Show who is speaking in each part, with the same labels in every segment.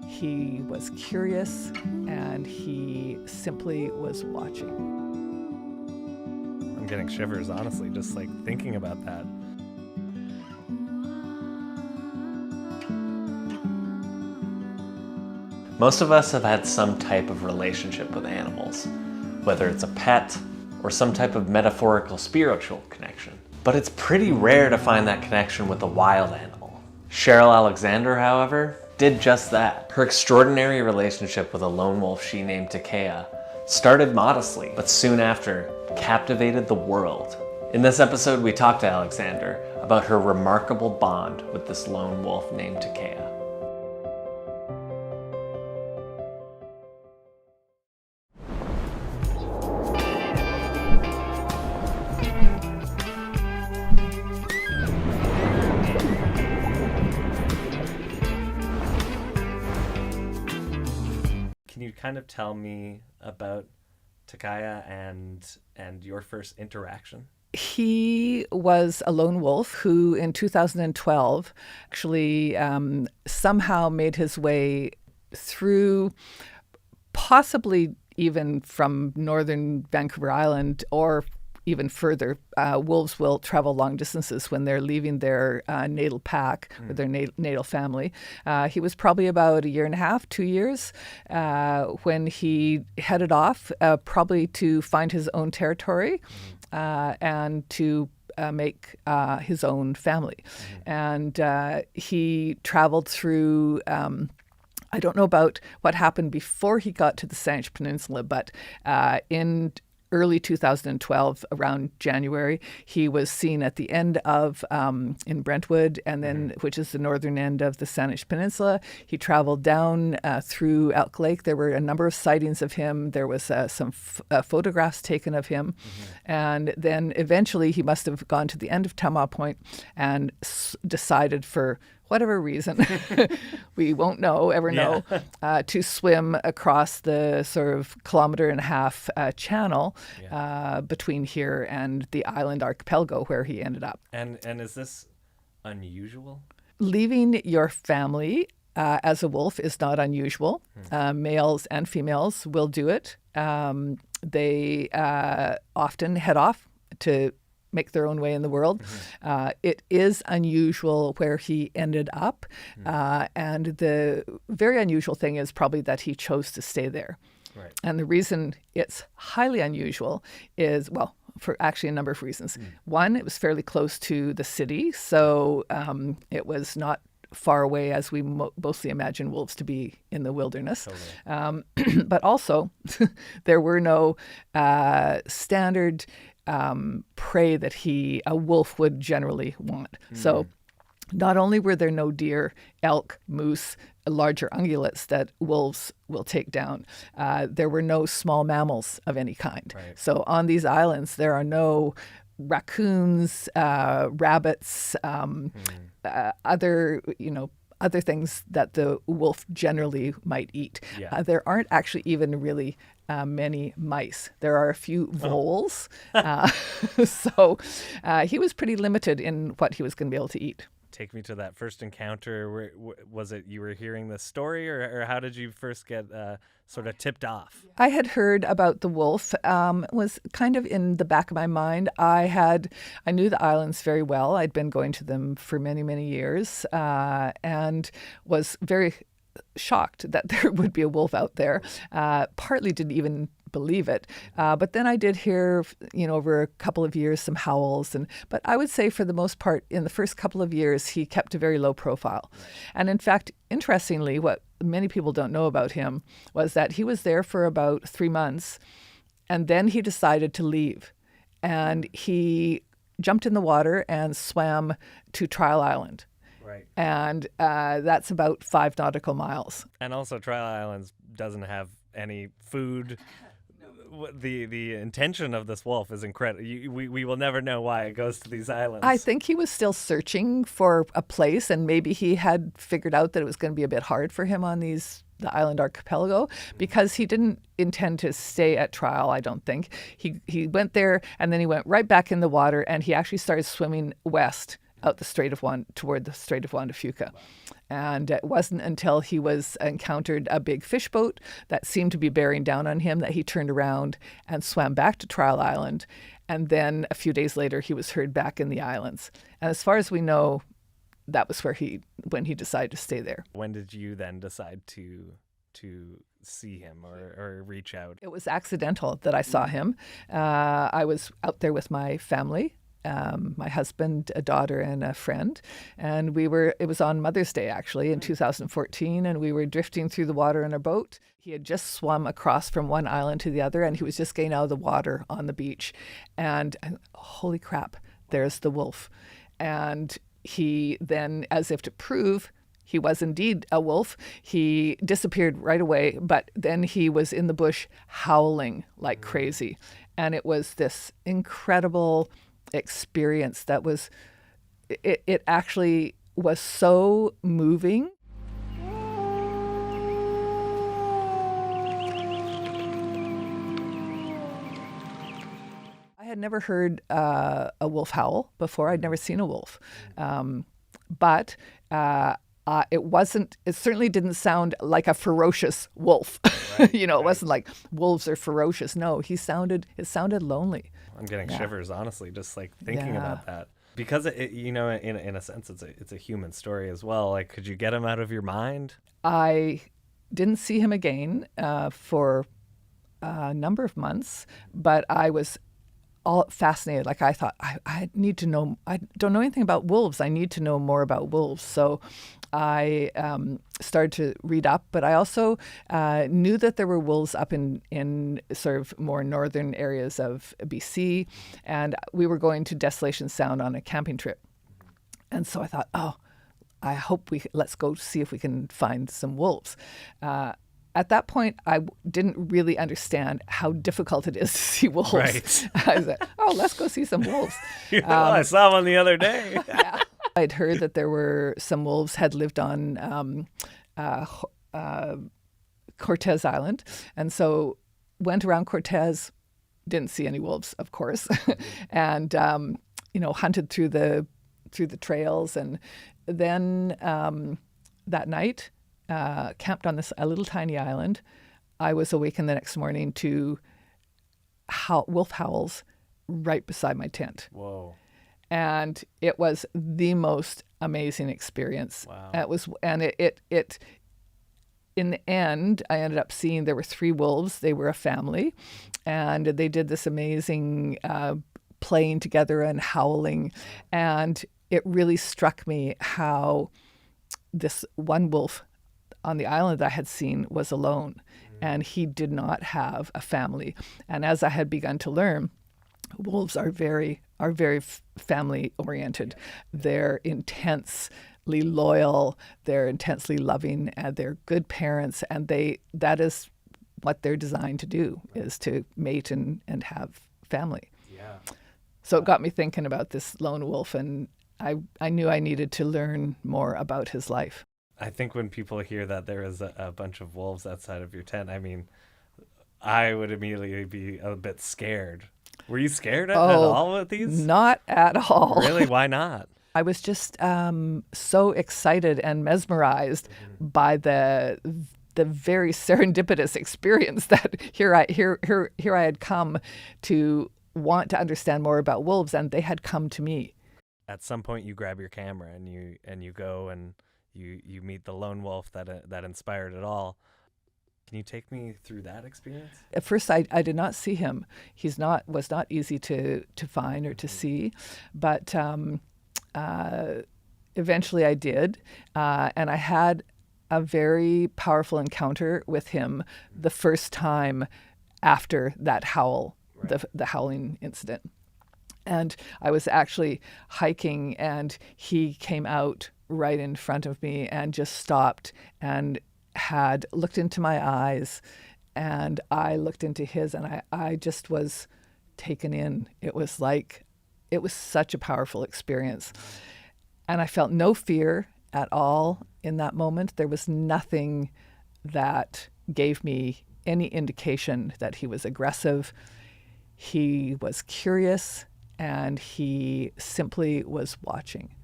Speaker 1: He was curious, and he simply was watching.
Speaker 2: I'm getting shivers, honestly, just like thinking about that. Most of us have had some type of relationship with animals, whether it's a pet or some type of metaphorical spiritual connection. But it's pretty rare to find that connection with a wild animal. Cheryl Alexander, however, did just that. Her extraordinary relationship with a lone wolf she named Takaya started modestly, but soon after captivated the world. In this episode, we talked to Alexander about her remarkable bond with this lone wolf named Takaya. Can you kind of tell me about Takaya and your first interaction?
Speaker 1: He was a lone wolf who in 2012 actually somehow made his way through, possibly even from northern Vancouver Island or even further. Wolves will travel long distances when they're leaving their natal pack or their natal family. He was probably about 1.5 2 years when he headed off, probably to find his own territory and to make his own family. And he traveled through I don't know about what happened before he got to the Saanich Peninsula, but in early 2012, around January, he was seen at the end of in Brentwood, and then which is the northern end of the Saanich Peninsula. He traveled down through Elk Lake. There were a number of sightings of him. There was some photographs taken of him, and then eventually he must have gone to the end of Tama Point and decided, for whatever reason, we won't ever know, to swim across the sort of 1.5 kilometer channel between here and the island archipelago where he ended up.
Speaker 2: And is this unusual?
Speaker 1: Leaving your family as a wolf is not unusual. Males and females will do it. They often head off to make their own way in the world. It is unusual where he ended up. And the very unusual thing is probably that he chose to stay there.
Speaker 2: Right.
Speaker 1: And the reason it's highly unusual is, well, for actually a number of reasons. One, it was fairly close to the city, so it was not far away as we mostly imagine wolves to be in the wilderness. Totally. But also, there were no standard prey that a wolf would generally want. So not only were there no deer, elk, moose, larger ungulates that wolves will take down, there were no small mammals of any kind.
Speaker 2: Right.
Speaker 1: So on these islands, there are no raccoons, rabbits, other things that the wolf generally might eat. There aren't actually even really many mice. There are a few voles. So he was pretty limited in what he was going to be able to eat.
Speaker 2: Take me to that first encounter. Was it you were hearing the story, or how did you first get sort of tipped off?
Speaker 1: I had heard about the wolf. It was kind of in the back of my mind. I knew the islands very well. I'd been going to them for many, many years, and was very shocked that there would be a wolf out there. Partly didn't even believe it. But then I did hear, over a couple of years, some howls. But I would say for the most part, in the first couple of years, he kept a very low profile. And in fact, interestingly, what many people don't know about him was that he was there for about 3 months, and then he decided to leave. And he jumped in the water and swam to Trial Island.
Speaker 2: Right.
Speaker 1: And that's about 5 nautical miles.
Speaker 2: And also Trial Islands doesn't have any food
Speaker 3: the intention of this wolf is incredible. We will never know why it goes to these islands.
Speaker 1: I think he was still searching for a place, and maybe he had figured out that it was going to be a bit hard for him on the island archipelago, because he didn't intend to stay at trial, I don't think. He went there, and then he went right back in the water, and he actually started swimming west out the Strait of toward the Strait of Juan de Fuca. And it wasn't until he encountered a big fish boat that seemed to be bearing down on him that he turned around and swam back to Trial Island. And then a few days later, he was heard back in the islands. And as far as we know, that was when he decided to stay there.
Speaker 3: When did you then decide to see him or reach out?
Speaker 1: It was accidental that I saw him. I was out there with my family. My husband, a daughter, and a friend. And it was on Mother's Day, actually, in 2014, and we were drifting through the water in a boat. He had just swum across from one island to the other, and he was just getting out of the water on the beach. And holy crap, there's the wolf. And he then, as if to prove he was indeed a wolf, he disappeared right away, but then he was in the bush howling like crazy. And it was this incredible experience that was, it actually was so moving. I had never heard a wolf howl before. I'd never seen a wolf. But it certainly didn't sound like a ferocious wolf. Right, it wasn't like wolves are ferocious. No, it sounded lonely.
Speaker 3: I'm getting shivers, honestly, just like thinking about that. Because in a sense, it's a human story as well. Like, could you get him out of your mind?
Speaker 1: I didn't see him again for a number of months, but I was all fascinated. Like, I thought, I need to know. I don't know anything about wolves. I need to know more about wolves. So I started to read up, but I also knew that there were wolves up in sort of more northern areas of BC, and we were going to Desolation Sound on a camping trip. And so I thought, I hope let's go see if we can find some wolves. At that point, I didn't really understand how difficult it is to see wolves.
Speaker 3: Right.
Speaker 1: I said, let's go see some wolves.
Speaker 3: I saw one the other day.
Speaker 1: Yeah. I'd heard that there were some wolves had lived on Cortez Island, and so went around Cortez, didn't see any wolves, of course, and hunted through the trails, and then that night camped on a little tiny island. I was awakened the next morning to wolf howls right beside my tent.
Speaker 3: Whoa.
Speaker 1: And it was the most amazing experience.
Speaker 3: Wow.
Speaker 1: It in the end, I ended up seeing there were 3 wolves. They were a family, and they did this amazing playing together and howling. And it really struck me how this one wolf on the island that I had seen was alone, and he did not have a family. And as I had begun to learn, wolves are very family oriented. They're intensely loyal. They're intensely loving, and they're good parents. And that is what they're designed to do, is to mate and have family.
Speaker 3: Yeah.
Speaker 1: So it got me thinking about this lone wolf, and I knew I needed to learn more about his life.
Speaker 3: I think when people hear that there is a bunch of wolves outside of your tent, I mean, I would immediately be a bit scared. Were you scared at all with these?
Speaker 1: Not at all.
Speaker 3: Really? Why not?
Speaker 1: I was just so excited and mesmerized by the very serendipitous experience that here I had come to want to understand more about wolves, and they had come to me.
Speaker 3: At some point, you grab your camera and you go and you meet the lone wolf that inspired it all. Can you take me through that experience?
Speaker 1: At first, I did not see him. Was not easy to find or to see, but eventually I did, and I had a very powerful encounter with him the first time after that howl, right. the howling incident. And I was actually hiking, and he came out right in front of me and just stopped and had looked into my eyes And I looked into his, and I just was taken in. It was such a powerful experience. And I felt no fear at all in that moment. There was nothing that gave me any indication that he was aggressive. He was curious, and he simply was watching.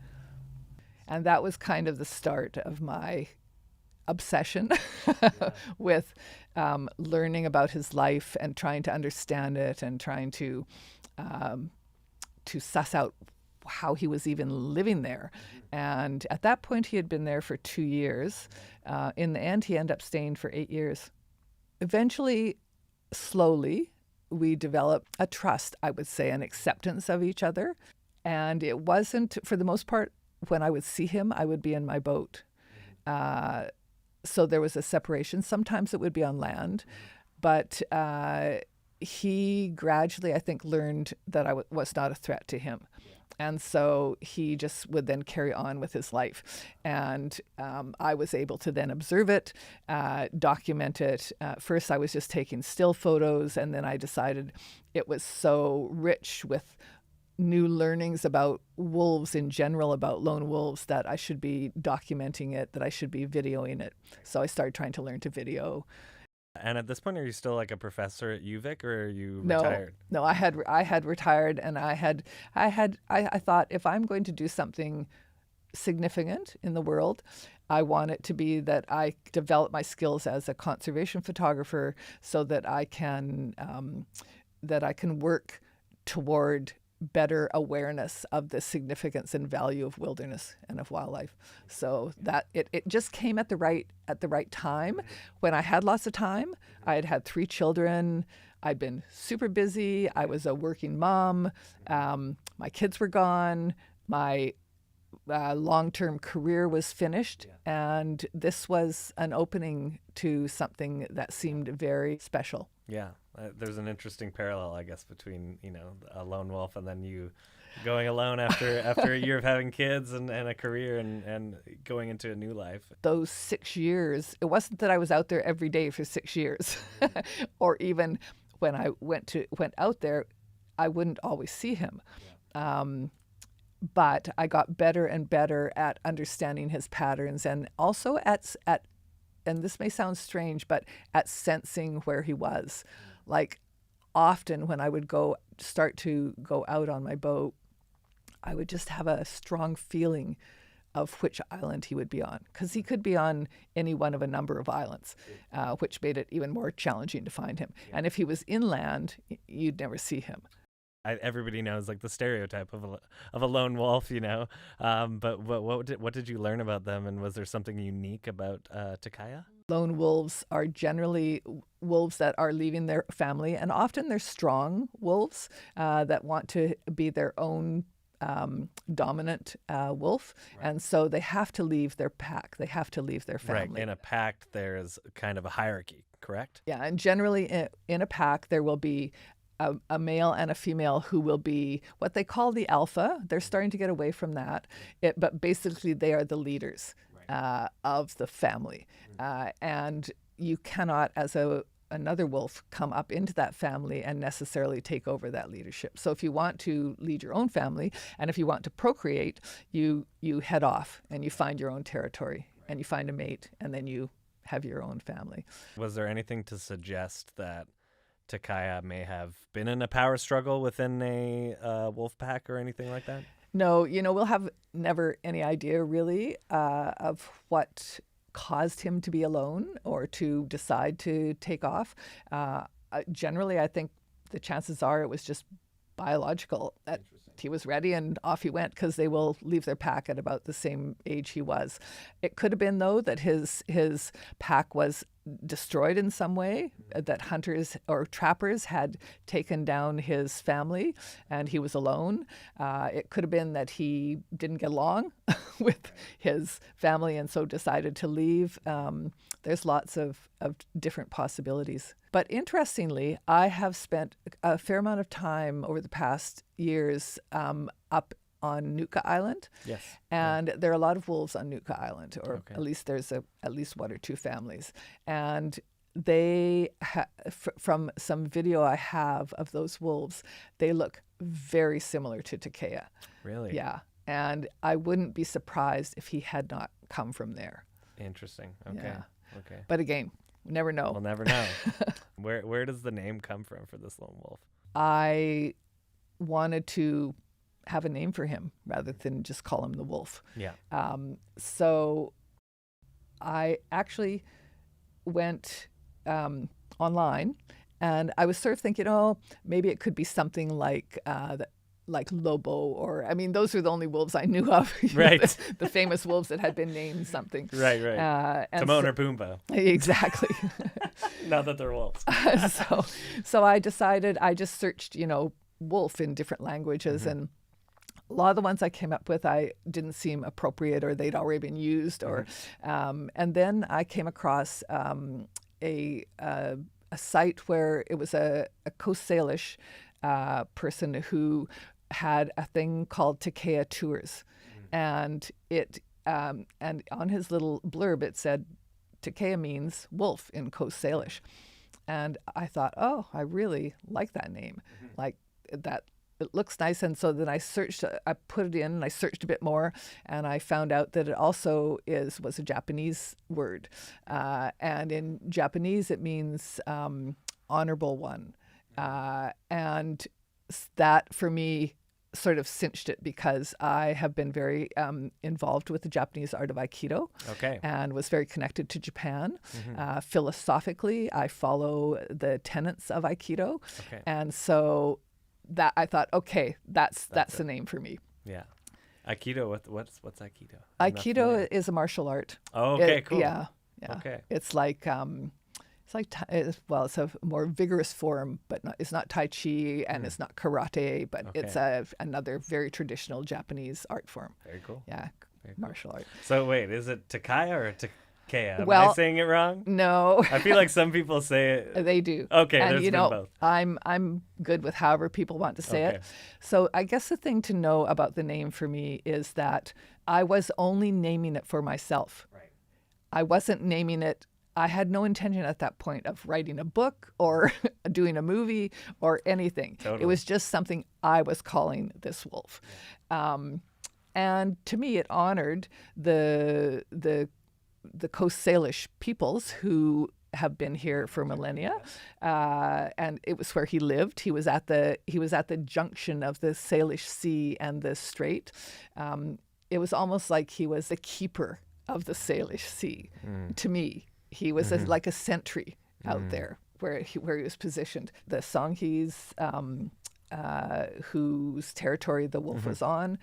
Speaker 1: And that was kind of the start of my obsession with learning about his life and trying to understand it and trying to suss out how he was even living there. And at that point, he had been there for 2 years. In the end, he ended up staying for 8 years. Eventually, slowly, we developed a trust, I would say, an acceptance of each other. And it wasn't, for the most part, when I would see him, I would be in my boat. So there was a separation. Sometimes it would be on land. But he gradually, I think, learned that I was not a threat to him. And so he just would then carry on with his life. And I was able to then observe it, document it. First, I was just taking still photos, and then I decided it was so rich with new learnings about wolves in general, about lone wolves, that I should be documenting it, that I should be videoing it. So I started trying to learn to video.
Speaker 3: And at this point, are you still like a professor at UVic, or are you retired?
Speaker 1: No, I had retired, and I thought, if I'm going to do something significant in the world, I want it to be that I develop my skills as a conservation photographer, so that I can work toward better awareness of the significance and value of wilderness and of wildlife. So that it just came at the right time, when I had lots of time. I had had 3 children. I'd been super busy. I was a working mom. My kids were gone. My long-term career was finished, and this was an opening to something that seemed very special.
Speaker 3: Yeah, there's an interesting parallel, I guess, between, a lone wolf and then you going alone after a year of having kids and a career and going into a new life.
Speaker 1: Those 6 years, it wasn't that I was out there every day for 6 years, or even when I went out there, I wouldn't always see him. But I got better and better at understanding his patterns, and also at and this may sound strange, but at sensing where he was. Like, often when I would start to go out on my boat, I would just have a strong feeling of which island he would be on, because he could be on any one of a number of islands, which made it even more challenging to find him. And if he was inland, you'd never see him.
Speaker 3: Everybody knows like the stereotype of a lone wolf, but what did you learn about them, and was there something unique about Takaya?
Speaker 1: Lone wolves are generally wolves that are leaving their family, and often they're strong wolves that want to be their own dominant wolf, and so they have to leave their pack. They have to leave their family.
Speaker 3: Right. In a pack, there's kind of a hierarchy, correct?
Speaker 1: Yeah, and generally in a pack there will be a male and a female who will be what they call the alpha. They're starting to get away from that, but basically they are the leaders of the family. And you cannot, as another wolf, come up into that family and necessarily take over that leadership. So if you want to lead your own family, and if you want to procreate, you head off and you find your own territory, and you find a mate, and then you have your own family.
Speaker 3: Was there anything to suggest that Takaya may have been in a power struggle within a wolf pack or anything like that?
Speaker 1: No, we'll have never any idea really of what caused him to be alone or to decide to take off. Generally, I think the chances are it was just biological, that he was ready and off he went, because they will leave their pack at about the same age he was. It could have been, though, that his pack was destroyed in some way, that hunters or trappers had taken down his family and he was alone. It could have been that he didn't get along with his family and so decided to leave. There's lots of different possibilities. But interestingly, I have spent a fair amount of time over the past years up on Nootka Island.
Speaker 3: Yes.
Speaker 1: And there are a lot of wolves on Nootka Island, or at least there's at least 1 or 2 families. And from some video I have of those wolves, they look very similar to Takaya.
Speaker 3: Really?
Speaker 1: Yeah. And I wouldn't be surprised if he had not come from there.
Speaker 3: Interesting. Okay.
Speaker 1: Yeah.
Speaker 3: Okay.
Speaker 1: But again, we never know.
Speaker 3: We'll never know. Where does the name come from for this lone wolf?
Speaker 1: I wanted to have a name for him rather than just call him the wolf.
Speaker 3: Yeah.
Speaker 1: So I actually went online, and I was sort of thinking, oh, maybe it could be something like Lobo, or I mean, those were the only wolves I knew of.
Speaker 3: Right.
Speaker 1: The famous wolves that had been named something.
Speaker 3: Right.
Speaker 1: And
Speaker 3: Timon or Pumbaa.
Speaker 1: Exactly.
Speaker 3: Not that they're wolves.
Speaker 1: So I decided, I just searched, wolf in different languages, and a lot of the ones I came up with, I didn't seem appropriate, or they'd already been used, or and then I came across a site where it was a Coast Salish person who had a thing called Takaya Tours, and it and on his little blurb it said Takaya means wolf in Coast Salish, and I thought, oh, I really like that name, like that. It looks nice. And so then I put it in and I searched a bit more, and I found out that it also was a Japanese word. And in Japanese, it means honorable one. And that for me sort of cinched it, because I have been very involved with the Japanese art of Aikido.
Speaker 3: Okay.
Speaker 1: And was very connected to Japan. Philosophically, I follow the tenets of Aikido.
Speaker 3: Okay.
Speaker 1: And so that I thought, okay, that's the name for me.
Speaker 3: Yeah. Aikido, what's Aikido?
Speaker 1: Aikido is a martial art.
Speaker 3: Oh, okay, cool.
Speaker 1: Yeah.
Speaker 3: Okay.
Speaker 1: It's like it's a more vigorous form, but it's not Tai Chi, and it's not karate, but it's another very traditional Japanese art form.
Speaker 3: Very cool.
Speaker 1: Yeah,
Speaker 3: Very cool.
Speaker 1: martial art.
Speaker 3: So wait, is it Takaya or Takaya? Am
Speaker 1: Well,
Speaker 3: I saying it wrong?
Speaker 1: No.
Speaker 3: I feel like some people say it.
Speaker 1: They do.
Speaker 3: Okay,
Speaker 1: and
Speaker 3: there's been both.
Speaker 1: I'm good with however people want to say it. So I guess the thing to know about the name for me is that I was only naming it for myself.
Speaker 3: Right.
Speaker 1: I wasn't naming it. I had no intention at that point of writing a book or doing a movie or anything.
Speaker 3: Totally.
Speaker 1: It was just something I was calling this wolf.
Speaker 3: Yeah.
Speaker 1: And to me, it honored the Coast Salish peoples who have been here for millennia, and it was where he lived. He was at the junction of the Salish Sea and the Strait. It was almost like he was the keeper of the Salish Sea. To me, he was like a sentry out there where he was positioned. The Songhees, whose territory the wolf was on,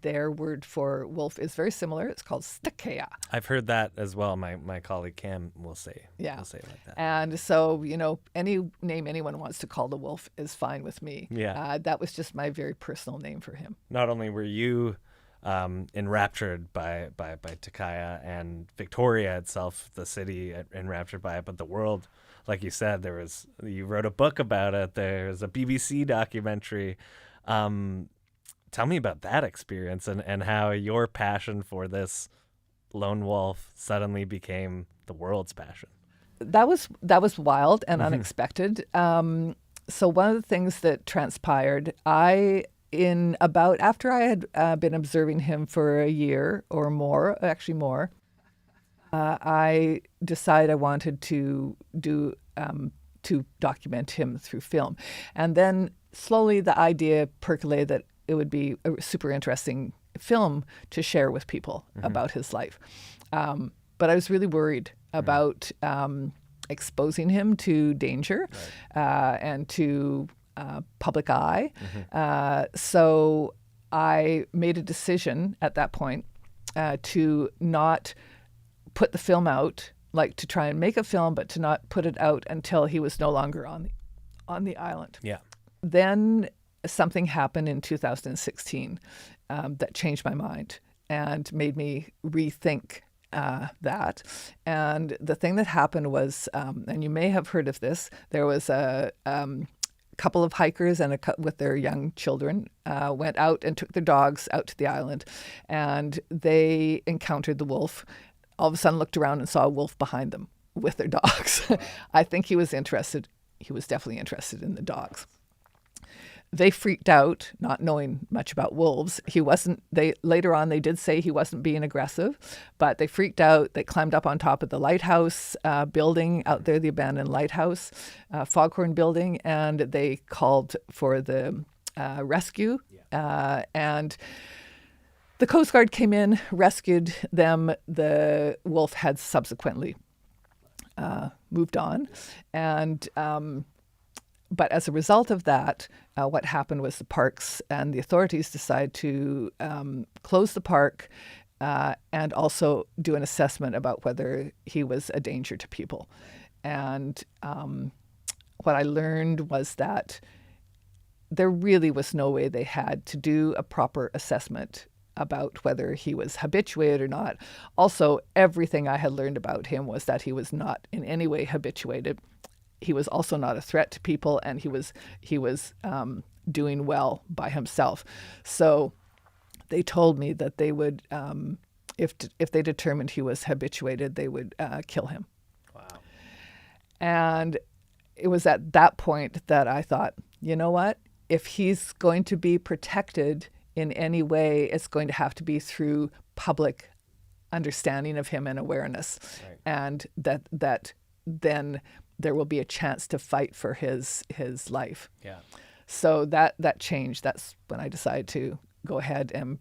Speaker 1: their word for wolf is very similar. It's called stakaya.
Speaker 3: I've heard that as well. My colleague Cam will say it like that.
Speaker 1: And so, any name anyone wants to call the wolf is fine with me.
Speaker 3: Yeah.
Speaker 1: That was just my very personal name for him.
Speaker 3: Not only were you enraptured by Takaya, and Victoria itself, the city, enraptured by it, but the world, like you said, you wrote a book about it. There's a BBC documentary. Tell me about that experience and how your passion for this lone wolf suddenly became the world's passion.
Speaker 1: That was wild and unexpected. So one of the things that transpired, after I had been observing him for a year or more, actually more, I decided I wanted to document him through film. And then slowly the idea percolated that it would be a super interesting film to share with people about his life. But I was really worried about exposing him to danger and to public eye. So I made a decision at that point to not put the film out, like to try and make a film, but to not put it out until he was no longer on the island.
Speaker 3: Yeah.
Speaker 1: Then something happened in 2016 that changed my mind and made me rethink that. And the thing that happened was, and you may have heard of this, there was a couple of hikers and with their young children went out and took their dogs out to the island, and they encountered the wolf. All of a sudden looked around and saw a wolf behind them. with their dogs. I think he was interested. He was definitely interested in the dogs. They freaked out, not knowing much about wolves. He wasn't. Later on they did say he wasn't being aggressive, but they freaked out. They climbed up on top of the lighthouse building out there, the abandoned lighthouse, Foghorn building, and they called for the rescue. And the Coast Guard came in, rescued them. The wolf had subsequently moved on, and but as a result of that, what happened was the parks and the authorities decided to close the park and also do an assessment about whether he was a danger to people. And what I learned was that there really was no way they had to do a proper assessment about whether he was habituated or not. Also, everything I had learned about him was that he was not in any way habituated. He was also not a threat to people, and he was doing well by himself. So they told me that they would, if they determined he was habituated, they would kill him.
Speaker 3: Wow.
Speaker 1: And it was at that point that I thought, you know what? If he's going to be protected in any way, it's going to have to be through public understanding of him and awareness,
Speaker 3: Right.
Speaker 1: and that then there will be a chance to fight for his life.
Speaker 3: Yeah.
Speaker 1: So that changed. That's when I decided to go ahead and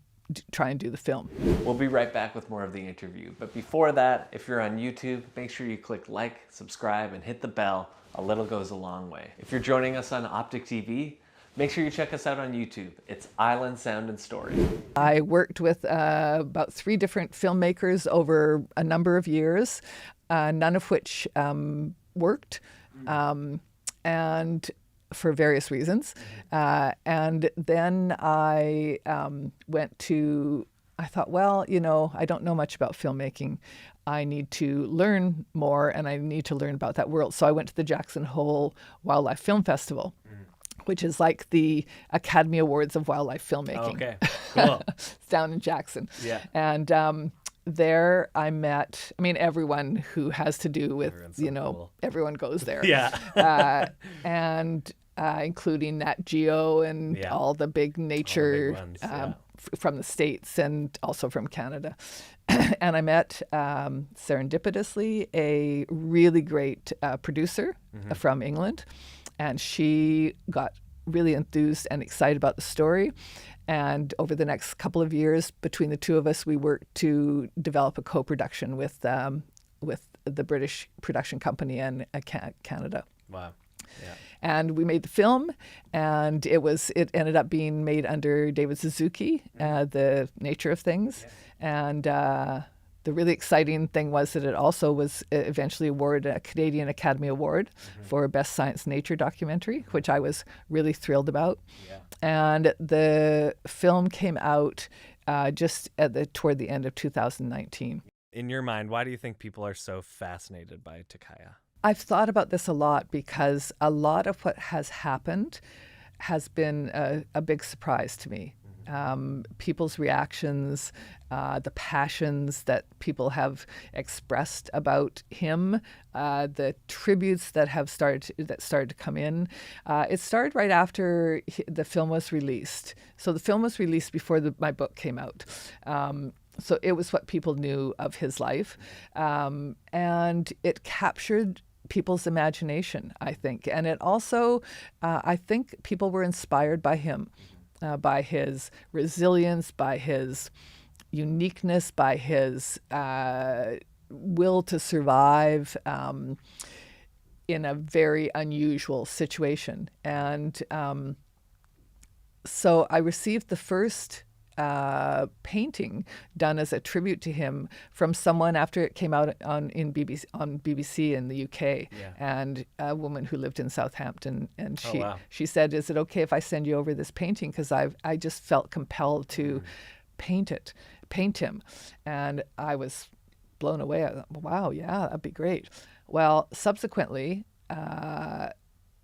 Speaker 1: try and do the film.
Speaker 2: We'll be right back with more of the interview. But before that, if you're on YouTube, make sure you click like, subscribe, and hit the bell. A little goes a long way. If you're joining us on Optic TV, make sure you check us out on YouTube. It's Island Sound and Story.
Speaker 1: I worked with about 3 different filmmakers over a number of years, none of which worked, and for various reasons. And then I I thought, well, I don't know much about filmmaking. I need to learn more, and I need to learn about that world. So I went to the Jackson Hole Wildlife Film Festival, which is like the Academy Awards of wildlife filmmaking.
Speaker 3: Okay, cool.
Speaker 1: It's down in Jackson.
Speaker 3: Yeah.
Speaker 1: And there I met, everyone who has to do with,
Speaker 3: Everyone's so cool.
Speaker 1: everyone goes there.
Speaker 3: Yeah.
Speaker 1: And including Nat Geo and all the big nature
Speaker 3: ones, yeah.
Speaker 1: From the States and also from Canada. And I met serendipitously a really great producer from England. And she got really enthused and excited about the story. And over the next couple of years, between the two of us, we worked to develop a co-production with the British production company and Canada.
Speaker 3: Wow. Yeah.
Speaker 1: And we made the film, and it ended up being made under David Suzuki, The Nature of Things. Yeah. And the really exciting thing was that it also was eventually awarded a Canadian Academy Award for Best Science Nature Documentary, which I was really thrilled about. Yeah. And the film came out just toward the end of 2019.
Speaker 3: In your mind, why do you think people are so fascinated by Takaya?
Speaker 1: I've thought about this a lot because a lot of what has happened has been a big surprise to me. People's reactions, the passions that people have expressed about him, the tributes that started to come in. It started right after the film was released. So the film was released before my book came out. So it was what people knew of his life, and it captured people's imagination, I think. And it also, I think people were inspired by him. By his resilience, by his uniqueness, by his will to survive in a very unusual situation. And so I received the first painting done as a tribute to him from someone after it came out on BBC in the UK, and a woman who lived in Southampton, and she said, "Is it okay if I send you over this painting? Because I just felt compelled to paint him," and I was blown away. I thought, wow, yeah, that'd be great. Well, subsequently,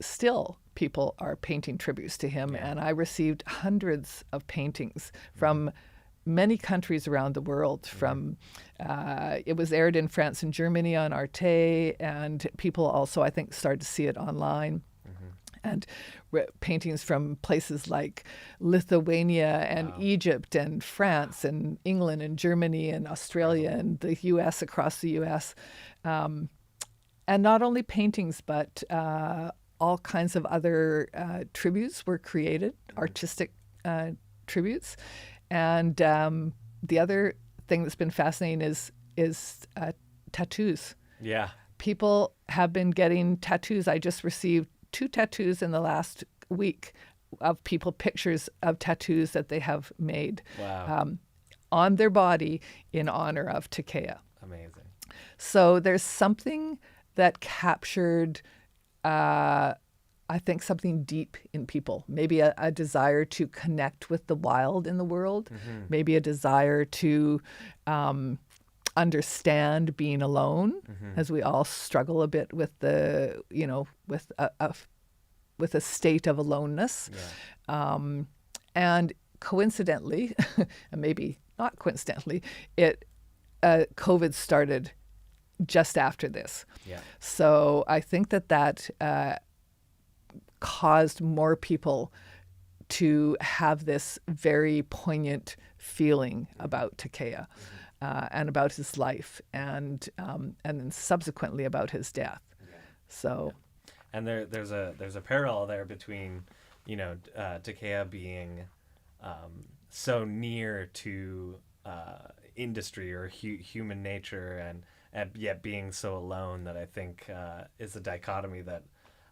Speaker 1: still people are painting tributes to him, and I received hundreds of paintings from many countries around the world. From it was aired in France and Germany on Arte, and people also, I think, started to see it online. And paintings from places like Lithuania and Egypt and France and England and Germany and Australia and the U.S., across the U.S. And not only paintings, but all kinds of other tributes were created, artistic tributes. And the other thing that's been fascinating is tattoos.
Speaker 3: Yeah.
Speaker 1: People have been getting tattoos. I just received 2 tattoos in the last week of people, pictures of tattoos that they have made on their body in honor of Takaya.
Speaker 3: Amazing.
Speaker 1: So there's something that captured, I think, something deep in people. Maybe a desire to connect with the wild in the world. Maybe a desire to understand being alone, as we all struggle a bit with the, with a state of aloneness. And coincidentally, and maybe not coincidentally, COVID started just after this. So I think that caused more people to have this very poignant feeling about Takaya. And about his life, and then subsequently about his death. So,
Speaker 3: and there's a parallel there between, Takaya being so near to industry or human nature, and yet being so alone, that I think is a dichotomy that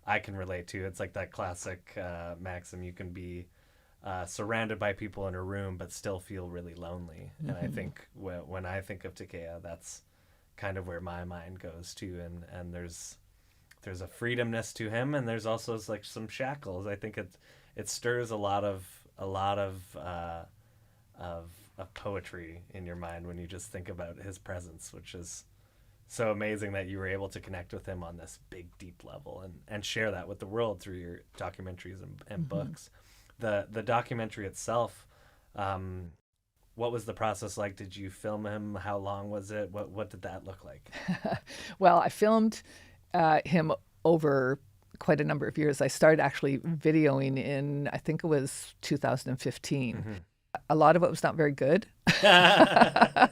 Speaker 3: I can relate to. It's like that classic maxim: you can be surrounded by people in a room but still feel really lonely. And I think when I think of Takaya, that's kind of where my mind goes to. And there's a freedomness to him, and there's also like some shackles. I think it stirs a lot of poetry in your mind when you just think about his presence, which is so amazing that you were able to connect with him on this big, deep level and share that with the world through your documentaries and books. The documentary itself, what was the process like? Did you film him? How long was it? What did that look like?
Speaker 1: Well, I filmed him over quite a number of years. I started actually videoing in, I think it was 2015. A lot of it was not very good. I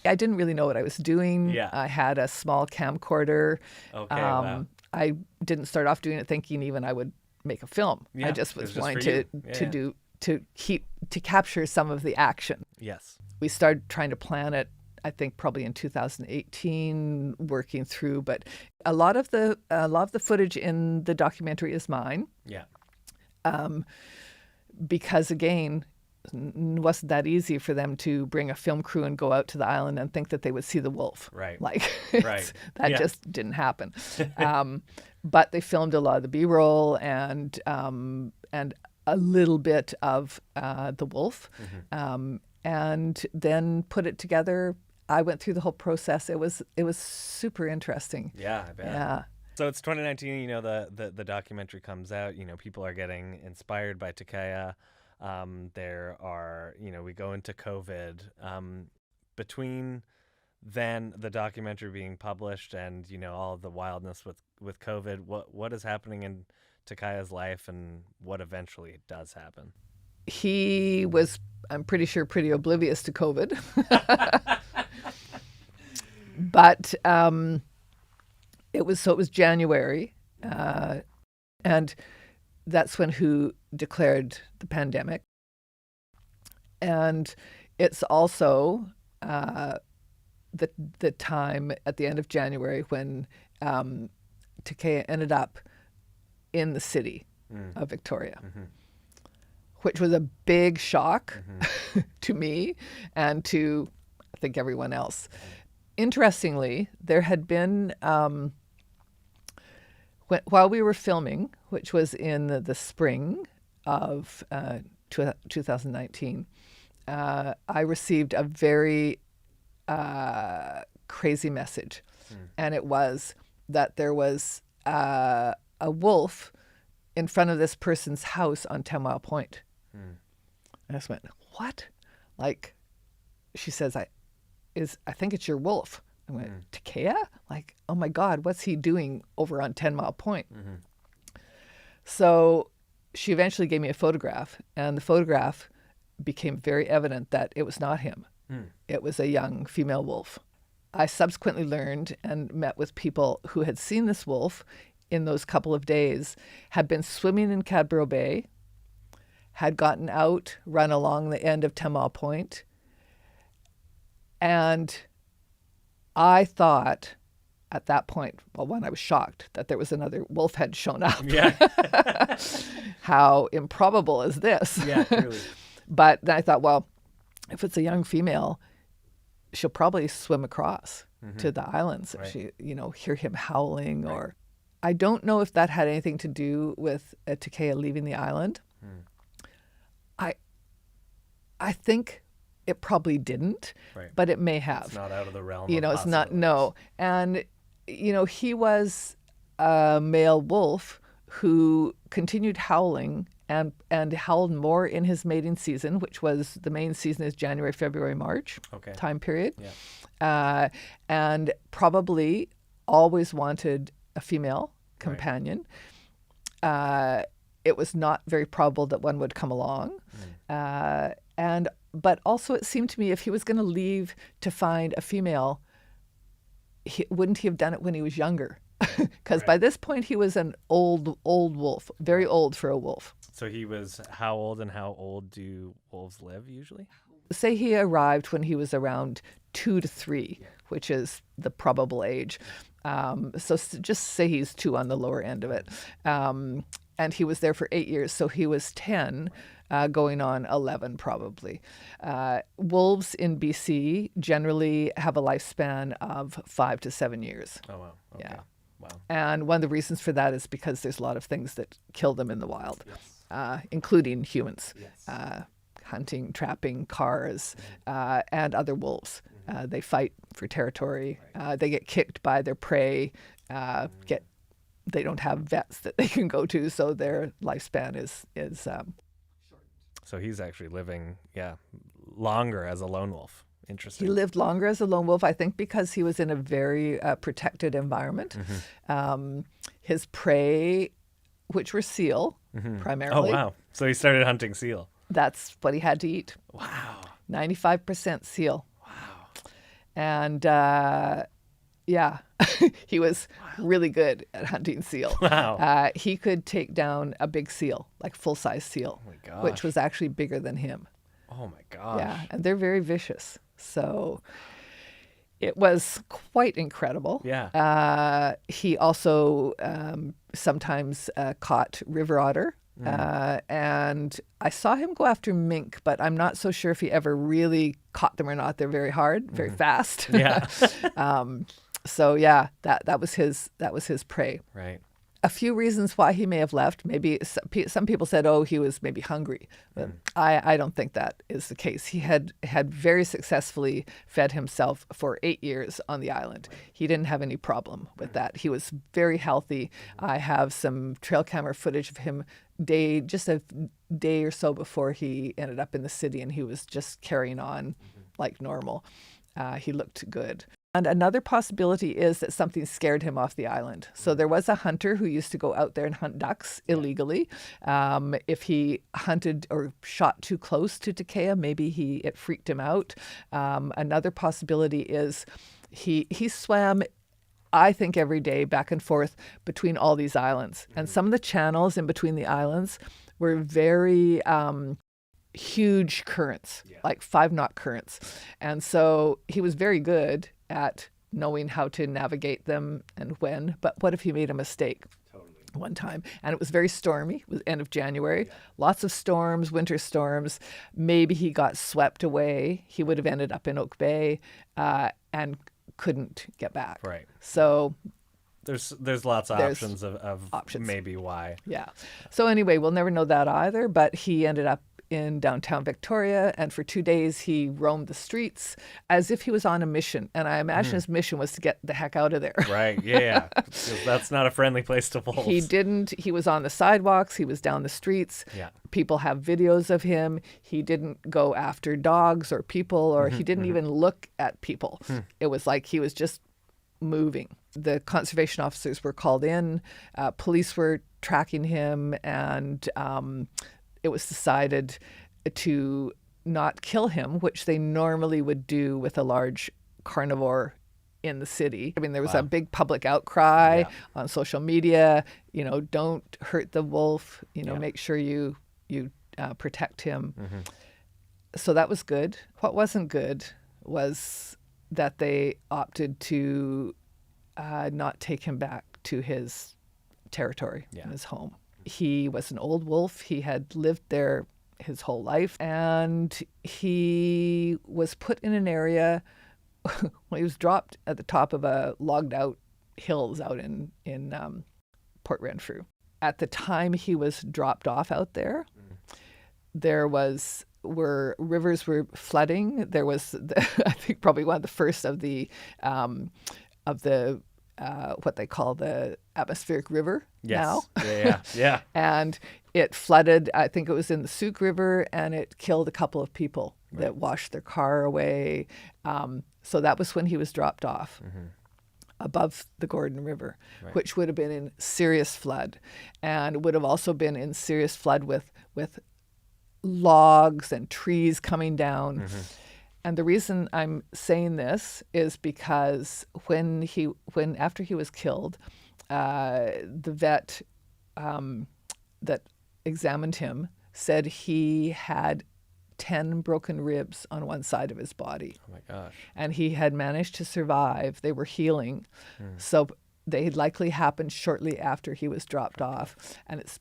Speaker 1: didn't really know what I was doing. I had a small camcorder.
Speaker 3: Wow.
Speaker 1: I didn't start off doing it thinking even I would make a film. I just was wanting to capture some of the action.
Speaker 3: Yes.
Speaker 1: We started trying to plan it, I think probably in 2018, working through, but a lot of the footage in the documentary is mine. Because again, it wasn't that easy for them to bring a film crew and go out to the island and think that they would see the wolf. That just didn't happen. But they filmed a lot of the B-roll and a little bit of the wolf, and then put it together. I went through the whole process. It was super interesting.
Speaker 3: Yeah, I bet.
Speaker 1: Yeah.
Speaker 3: So it's 2019. The documentary comes out. People are getting inspired by Takaya. There are, we go into COVID. Between then the documentary being published and all of the wildness with COVID, what is happening in Takaya's life, and what eventually does happen?
Speaker 1: He was, I'm pretty sure, pretty oblivious to COVID. But it was January, and that's when WHO declared the pandemic. And it's also the time at the end of January when Takaya ended up in the city of Victoria, which was a big shock to me and to, I think, everyone else. Interestingly, there had been, while we were filming, which was in the spring of 2019, I received a very crazy message. And it was that there was a wolf in front of this person's house on 10 Mile Point. And I just went, what? Like, she says, I think it's your wolf. I went, Takaya? Like, oh my God, what's he doing over on 10 Mile Point? So she eventually gave me a photograph, and the photograph became very evident that it was not him. It was a young female wolf. I subsequently learned and met with people who had seen this wolf in those couple of days, had been swimming in Cadborough Bay, had gotten out, run along the end of 10 Mile Point, and I thought at that point, well, one, I was shocked that there was another wolf had shown up.
Speaker 3: Yeah.
Speaker 1: How improbable is this?
Speaker 3: Yeah, truly.
Speaker 1: But then I thought, well, if it's a young female, she'll probably swim across to the islands if she, hear him howling or... I don't know if that had anything to do with Takaya leaving the island. I think it probably didn't, but it may have.
Speaker 3: It's not out of the realm of
Speaker 1: it's not,
Speaker 3: possibilities.
Speaker 1: no. And, he was a male wolf who continued howling and howled more in his mating season, which was the main season is January, February, March time period.
Speaker 3: Yeah.
Speaker 1: And probably always wanted a female companion. It was not very probable that one would come along. But also it seemed to me if he was going to leave to find a female, wouldn't he have done it when he was younger? Because by this point he was an old wolf, very old for a wolf.
Speaker 3: So he was how old, and how old do wolves live usually?
Speaker 1: Say he arrived when he was around 2 to 3, which is the probable age. So just say he's 2 on the lower end of it. And he was there for 8 years, so he was 10, going on 11 probably. Wolves in BC generally have a lifespan of 5 to 7 years.
Speaker 3: Oh, wow. Okay.
Speaker 1: Yeah.
Speaker 3: Wow.
Speaker 1: And one of the reasons for that is because there's a lot of things that kill them in the wild, including humans. Hunting, trapping, cars, and other wolves. They fight for territory. They get kicked by their prey. They don't have vets that they can go to, so their lifespan is
Speaker 3: So he's actually living, longer as a lone wolf. Interesting.
Speaker 1: He lived longer as a lone wolf, I think, because he was in a very protected environment. His prey, which were seal, primarily.
Speaker 3: Oh, wow. So he started hunting seal.
Speaker 1: That's what he had to eat.
Speaker 3: Wow.
Speaker 1: 95% seal.
Speaker 3: Wow.
Speaker 1: And he was really good at hunting seal.
Speaker 3: Wow.
Speaker 1: He could take down a big seal, like full-size seal,
Speaker 3: Oh my gosh.
Speaker 1: which was actually bigger than him.
Speaker 3: Oh my gosh.
Speaker 1: Yeah, and they're very vicious. So it was quite incredible.
Speaker 3: Yeah.
Speaker 1: He also sometimes caught river otter. And I saw him go after mink, but I'm not so sure if he ever really caught them or not. They're very hard, very fast.
Speaker 3: Yeah.
Speaker 1: So yeah, that was his prey.
Speaker 3: Right.
Speaker 1: A few reasons why he may have left. Maybe some people said, oh, he was maybe hungry. But I don't think that is the case. He had very successfully fed himself for 8 years on the island. He didn't have any problem with that. He was very healthy. I have some trail camera footage of him just a day or so before he ended up in the city, and he was just carrying on like normal. He looked good. And another possibility is that something scared him off the island. So there was a hunter who used to go out there and hunt ducks illegally. If he hunted or shot too close to Takaya, maybe it freaked him out. Another possibility is he swam, I think, every day back and forth between all these islands. And some of the channels in between the islands were very huge currents, like 5-knot currents. And so he was very good at knowing how to navigate them and when. But what if he made a mistake? One time, and it was very stormy. It was end of January. Lots of storms, winter storms. Maybe he got swept away. He would have ended up in Oak Bay and couldn't get back.
Speaker 3: Right.
Speaker 1: So
Speaker 3: there's lots of options of
Speaker 1: options.
Speaker 3: Maybe why.
Speaker 1: Yeah. So anyway, we'll never know that either. But he ended up in downtown Victoria, and for 2 days he roamed the streets as if he was on a mission. And I imagine his mission was to get the heck out of there.
Speaker 3: Right. Yeah. 'Cause that's not a friendly place to wolves.
Speaker 1: He was on the sidewalks, he was down the streets.
Speaker 3: Yeah.
Speaker 1: People have videos of him. He didn't go after dogs or people, or he didn't even look at people. It was like he was just moving. The conservation officers were called in, police were tracking him, and it was decided to not kill him, which they normally would do with a large carnivore in the city. I mean, there was a big public outcry on social media, don't hurt the wolf, make sure you protect him. So that was good. What wasn't good was that they opted to not take him back to his territory and his home. He was an old wolf. He had lived there his whole life, and he was put in an area when he was dropped at the top of a logged out hills out in Port Renfrew. At the time he was dropped off out there, rivers were flooding. There was, I think, probably one of the first of the what they call the atmospheric river now. Yeah. And it flooded, I think it was in the Souk River, and it killed a couple of people that washed their car away. So that was when he was dropped off above the Gordon River, which would have been in serious flood, and would have also been in serious flood with logs and trees coming down. And the reason I'm saying this is because after he was killed, the vet that examined him said he had 10 broken ribs on one side of his body.
Speaker 3: Oh my gosh.
Speaker 1: And he had managed to survive. They were healing. So they had likely happened shortly after he was dropped off. And it's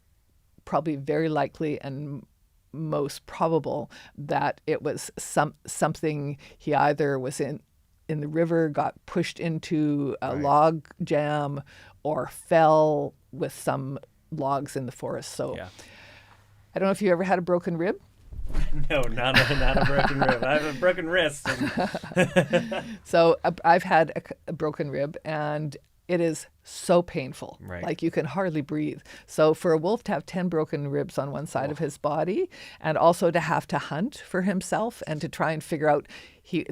Speaker 1: probably very likely and most probable that it was something he either was in the river, got pushed into a log jam, or fell with some logs in the forest. So I don't know if you ever had a broken rib.
Speaker 3: No, not a broken rib. I have a broken wrist.
Speaker 1: So I've had a broken rib, and it is so painful. Like you can hardly breathe. So for a wolf to have 10 broken ribs on one side of his body, and also to have to hunt for himself and to try and figure out, he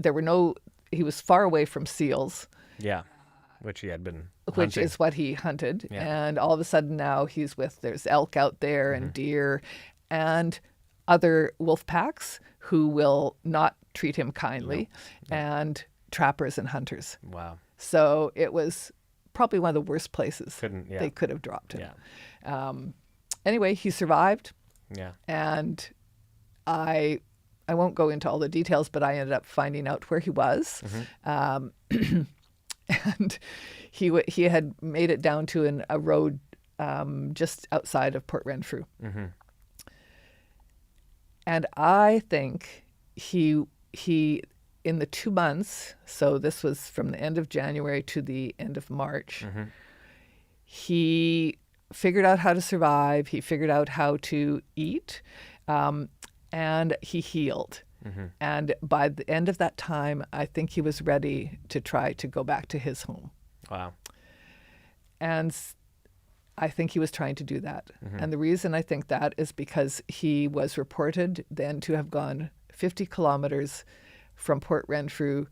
Speaker 1: was far away from seals. Yeah.
Speaker 3: Which he had been
Speaker 1: Which
Speaker 3: hunting.
Speaker 1: is what he hunted. And all of a sudden now there's elk out there and deer and other wolf packs who will not treat him kindly, and trappers and hunters.
Speaker 3: Wow.
Speaker 1: So it was probably one of the worst places they could have dropped him. Anyway, he survived. And I won't go into all the details, but I ended up finding out where he was. And he had made it down to a road just outside of Port Renfrew. And I think he in the 2 months, so this was from the end of January to the end of March, he figured out how to survive, he figured out how to eat, and he healed. And by the end of that time, I think he was ready to try to go back to his home.
Speaker 3: Wow.
Speaker 1: And I think he was trying to do that. And the reason I think that is because he was reported then to have gone 50 kilometers from Port Renfrew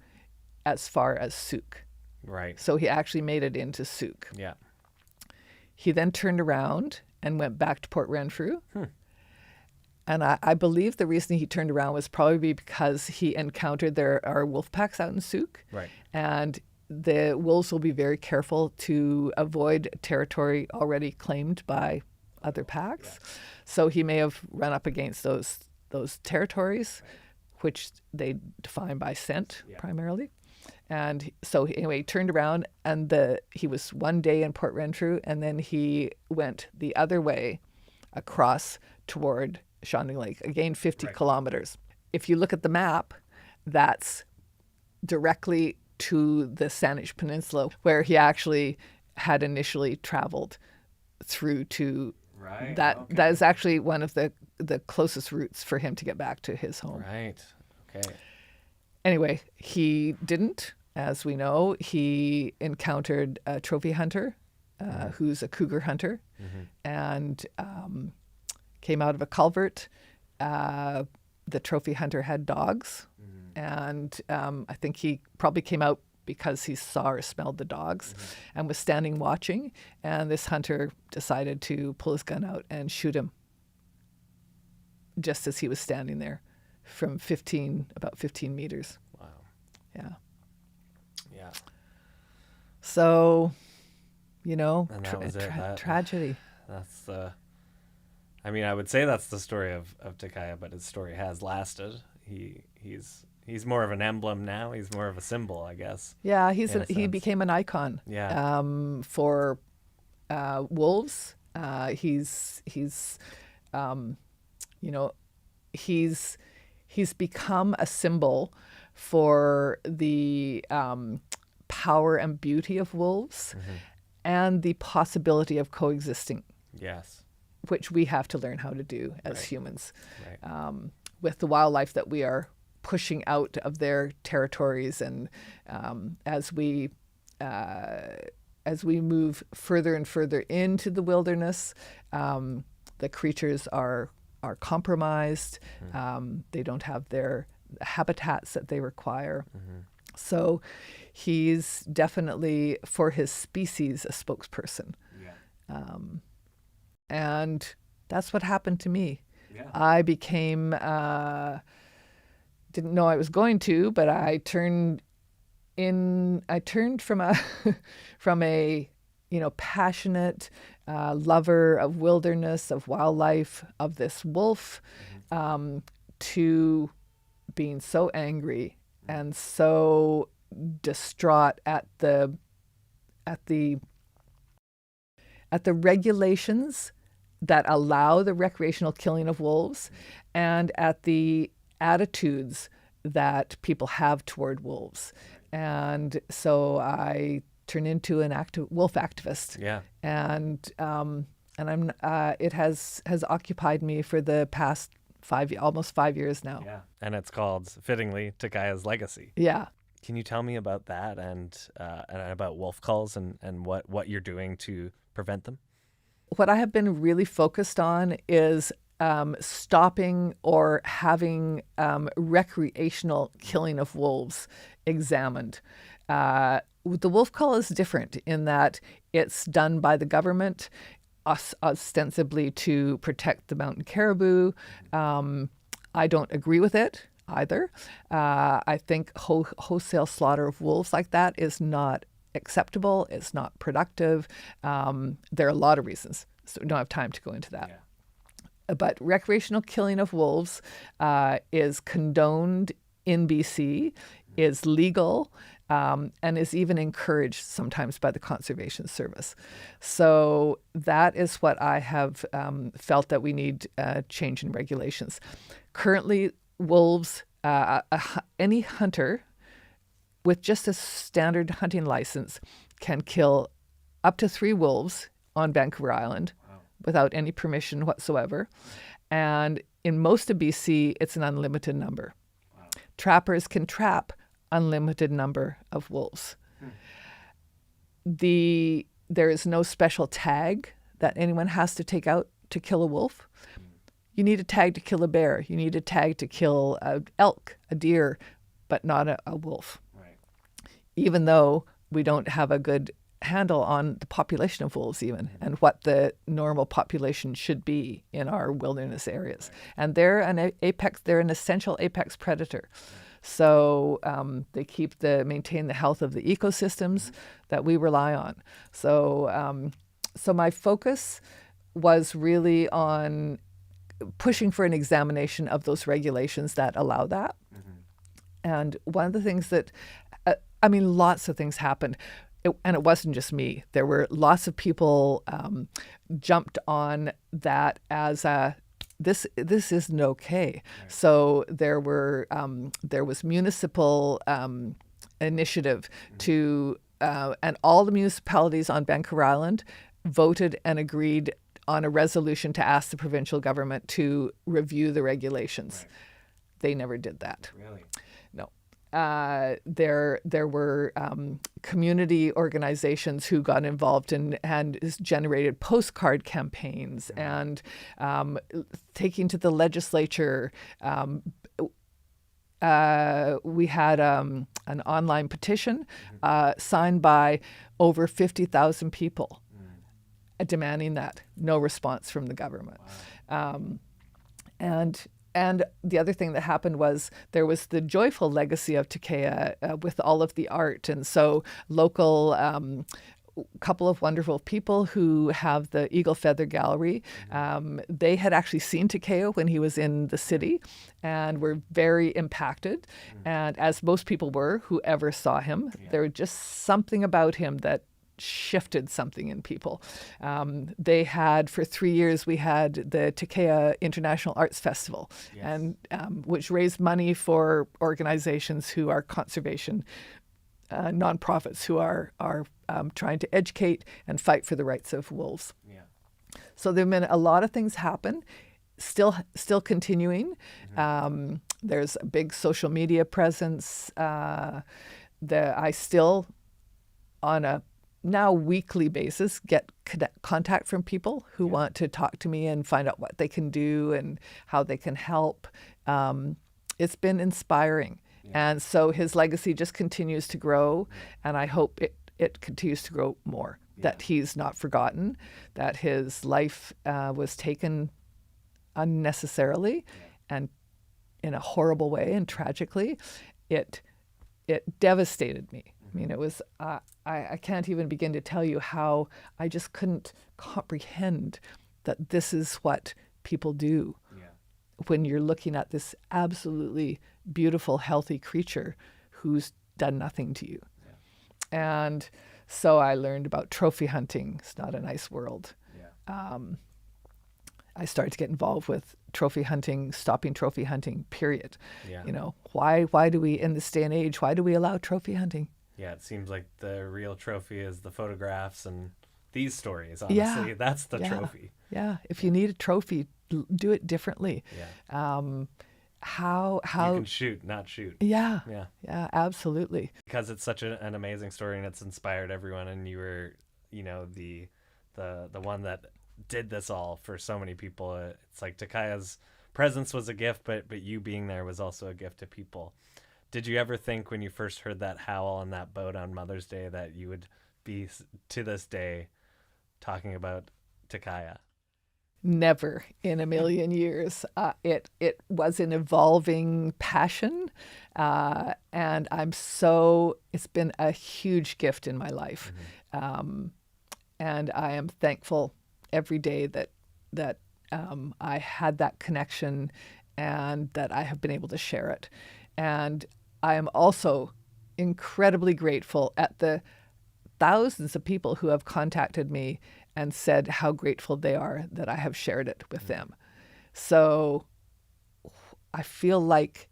Speaker 1: as far as Souk.
Speaker 3: Right.
Speaker 1: So he actually made it into Souk.
Speaker 3: Yeah.
Speaker 1: He then turned around and went back to Port Renfrew. And I believe the reason he turned around was probably because he encountered there are wolf packs out in Souk.
Speaker 3: Right.
Speaker 1: And the wolves will be very careful to avoid territory already claimed by other packs. So he may have run up against those territories, which they define by scent primarily. And so anyway, he turned around, and he was 1 day in Port Renfrew, and then he went the other way across toward Shawning Lake, again 50 kilometers. If you look at the map, that's directly to the Saanich Peninsula, where he actually had initially traveled through to
Speaker 3: Right.
Speaker 1: That is actually one of the closest routes for him to get back to his home.
Speaker 3: Right. Okay.
Speaker 1: Anyway, he didn't, as we know. He encountered a trophy hunter who's a cougar hunter, and came out of a culvert. The trophy hunter had dogs, and I think he probably came out because he saw or smelled the dogs and was standing watching, and this hunter decided to pull his gun out and shoot him just as he was standing there from about 15 meters.
Speaker 3: Wow.
Speaker 1: Yeah.
Speaker 3: Yeah.
Speaker 1: So,
Speaker 3: And that was it.
Speaker 1: Tragedy.
Speaker 3: That's the. I mean, I would say that's the story of Takaya, but his story has lasted. He's more of an emblem now. He's more of a symbol, I guess.
Speaker 1: Yeah,
Speaker 3: he
Speaker 1: became an icon.
Speaker 3: Yeah.
Speaker 1: For wolves. He's become a symbol for the power and beauty of wolves, and the possibility of coexisting.
Speaker 3: Yes.
Speaker 1: Which we have to learn how to do as humans,
Speaker 3: Right.
Speaker 1: with the wildlife that we are pushing out of their territories, and as we move further and further into the wilderness, the creatures are compromised. They don't have their habitats that they require. So he's definitely, for his species, a spokesperson.
Speaker 3: Yeah.
Speaker 1: And that's what happened to me.
Speaker 3: Yeah.
Speaker 1: I became, didn't know I was going to, but I turned from a, passionate lover of wilderness, of wildlife, of this wolf, to being so angry and so distraught at the regulations that allow the recreational killing of wolves, and at the attitudes that people have toward wolves. And so I turned into an wolf activist.
Speaker 3: Yeah.
Speaker 1: And I'm it has occupied me for the past almost 5 years now.
Speaker 3: Yeah. And it's called, fittingly, Takaya's Legacy.
Speaker 1: Yeah.
Speaker 3: Can you tell me about that and about wolf calls and what you're doing to prevent them?
Speaker 1: What I have been really focused on is stopping or having recreational killing of wolves examined. The wolf call is different in that it's done by the government, ostensibly to protect the mountain caribou. I don't agree with it either. I think wholesale slaughter of wolves like that is not acceptable. It's not productive. There are a lot of reasons, so we don't have time to go into that. Yeah. But recreational killing of wolves is condoned in BC, is legal, and is even encouraged sometimes by the Conservation Service. So that is what I have felt that we need change in regulations. Currently, wolves, any hunter with just a standard hunting license can kill up to 3 wolves on Vancouver Island without any permission whatsoever. And in most of BC, it's an unlimited number. Wow. Trappers can trap unlimited number of wolves. There is no special tag that anyone has to take out to kill a wolf. You need a tag to kill a bear. You need a tag to kill an elk, a deer, but not a wolf. Right. Even though we don't have a good handle on the population of wolves even, and what the normal population should be in our wilderness areas. Right. And they're an essential apex predator. So they maintain the health of the ecosystems that we rely on. So my focus was really on pushing for an examination of those regulations that allow that. And one of the things that, lots of things happened. And it wasn't just me. There were lots of people jumped on that as this isn't okay. Right. So there was municipal initiative to, and all the municipalities on Vancouver Island voted and agreed on a resolution to ask the provincial government to review the regulations.
Speaker 3: Right.
Speaker 1: They never did that.
Speaker 3: Really?
Speaker 1: No. There were community organizations who got involved and generated postcard campaigns and taking to the legislature. We had an online petition signed by over 50,000 people demanding that. No response from the government.
Speaker 3: Wow.
Speaker 1: And the other thing that happened was there was the joyful legacy of Takaya with all of the art. And so local couple of wonderful people who have the Eagle Feather Gallery, they had actually seen Takaya when he was in the city and were very impacted. And as most people were, whoever saw him, there was just something about him that shifted something in people. They had, for 3 years, we had the Takaya International Arts Festival, and which raised money for organizations who are conservation nonprofits who are trying to educate and fight for the rights of wolves.
Speaker 3: Yeah.
Speaker 1: So there have been a lot of things happen, still continuing. There's a big social media presence. I still, on a now weekly basis, get contact from people who want to talk to me and find out what they can do and how they can help. It's been inspiring. And so his legacy just continues to grow, and I hope it continues to grow more, that he's not forgotten, that his life was taken unnecessarily and in a horrible way and tragically. It devastated me. I mean, it was, I can't even begin to tell you how I just couldn't comprehend that this is what people do when you're looking at this absolutely beautiful, healthy creature who's done nothing to you. And so I learned about trophy hunting. It's not a nice world. I started to get involved with trophy hunting, stopping trophy hunting, period. You know, why do we, in this day and age, why do we allow trophy hunting?
Speaker 3: Yeah, it seems like the real trophy is the photographs and these stories, honestly. That's the trophy.
Speaker 1: Yeah, if you need a trophy, do it differently. How
Speaker 3: you can shoot, not shoot.
Speaker 1: Yeah, absolutely.
Speaker 3: Because it's such an amazing story and it's inspired everyone, and you were, you know, the one that did this all for so many people. It's like Takaya's presence was a gift, but you being there was also a gift to people. Did you ever think when you first heard that howl on that boat on Mother's Day that you would be, to this day, talking about Takaya?
Speaker 1: Never in a million years. It was an evolving passion, and it's been a huge gift in my life. And I am thankful every day that I had that connection and that I have been able to share it. And I am also incredibly grateful at the thousands of people who have contacted me and said how grateful they are that I have shared it with them. So I feel like,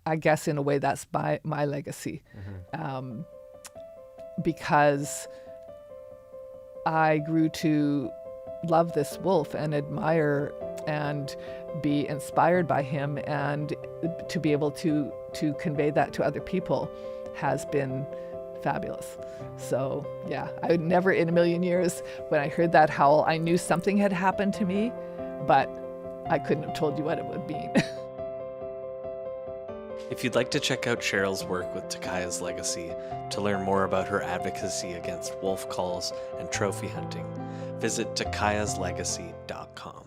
Speaker 1: I guess in a way, that's my legacy, because I grew to love this wolf and admire and be inspired by him, and to be able to convey that to other people has been fabulous. So yeah, I would never in a million years, when I heard that howl, I knew something had happened to me, but I couldn't have told you what it would mean.
Speaker 2: If you'd like to check out Cheryl's work with Takaya's legacy, to learn more about her advocacy against wolf calls and trophy hunting, visit takayaslegacy.com.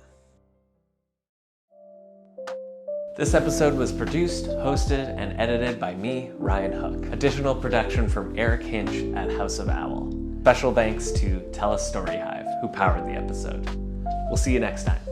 Speaker 2: This episode was produced, hosted, and edited by me, Ryan Hook. Additional production from Eric Hinch at House of Owl. Special thanks to TELUS Storyhive, who powered the episode. We'll see you next time.